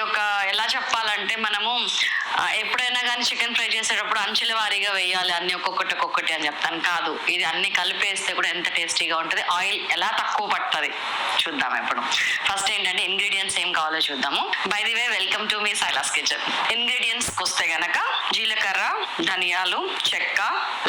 ఒక ఎలా చెప్పాలంటే మనము ఎప్పుడైనా కానీ చికెన్ ఫ్రై చేసేటప్పుడు అంచుల వారీగా వేయాలి అన్ని ఒక్కొక్కటి అని చెప్తాను. కాదు, ఇది అన్ని కలిపేస్తే కూడా ఎంత టేస్టీగా ఉంటుంది. ఆయిల్ ఎలా తక్కువ పడుతుంది చూద్దాం. ఇప్పుడు ఫస్ట్ ఏంటంటే ఇంగ్రీడియంట్స్ ఏం కావాలో చూద్దాము. By the way, welcome to me Silas kitchen. Ingredients వస్తే గనక జీలకర్ర, ధనియాలు, చెక్క,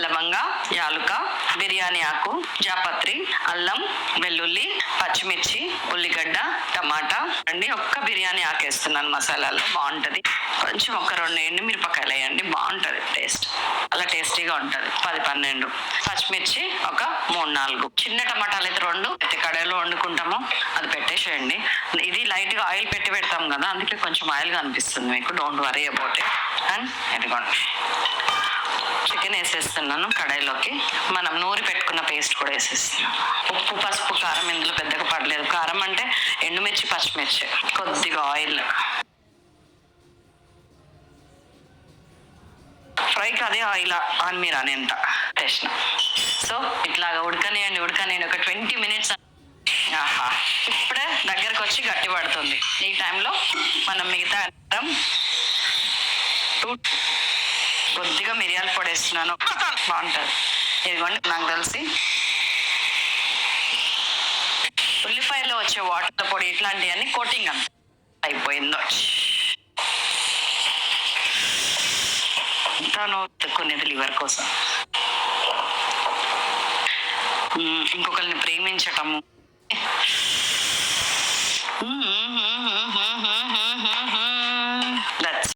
లవంగ, యాలుక, బిర్యానీ ఆకు, జాపత్రి, అల్లం, వెల్లుల్లి, పచ్చిమిర్చి, ఉల్లిగడ్డ, టమాటా అండి. ఒక్క బిర్యానీ ఆకు వేస్తున్నాను మసాలాలో, బాగుంటది. కొంచెం ఒక 2 ఎండుమిరపకాయలు వేయండి, బాగుంటది టేస్ట్, అలా టేస్టీగా ఉంటది. 10-12 పచ్చిమిర్చి, ఒక 3-4 చిన్న టమాటాలు అయితే 2 అయితే కడాయిలో వండుకుంటాము, అది పెట్టేసేయండి. ఇది లైట్ గా ఆయిల్ పెడతాం కదా, అందుకే కొంచెం ఆయిల్ గా అనిపిస్తుంది మీకు. Don't worry about it. And ఇదిగోండి చికెన్ వేసేస్తున్నాను కడాయిలోకి. మనం నూరి పెట్టుకున్న పేస్ట్ కూడా వేసేస్తున్నాను. ఉప్పు, పసుపు, కారం ఇందులో పెద్దగా పడలేదు. కారం అంటే ఎండుమిర్చి, పచ్చిమిర్చి, కొద్దిగా ఆయిల్. ఫ్రైకి అదే ఆయిల్ అని మీరు అనేంత టేస్ట్. సో ఇట్లాగా ఉడకనియండి ఒక 20 minutes. ఆహా, ఇప్పుడే దగ్గరకు వచ్చి గట్టి పడుతుంది. ఈ టైంలో మనం మిగతా కొద్దిగా మిరియాల పొడి వేస్తున్నాను, బాగుంటుంది. ఇదిగోండి, నాకు తెలిసి ఉల్లిపాయలో వచ్చే వాటర్ పొడి ఇట్లాంటివన్నీ కోటింగ్ అంత అయిపోయిందో. అంతాను తక్కువనేది లివర్ కోసం. ఇంకొకరిని ప్రేమించటము,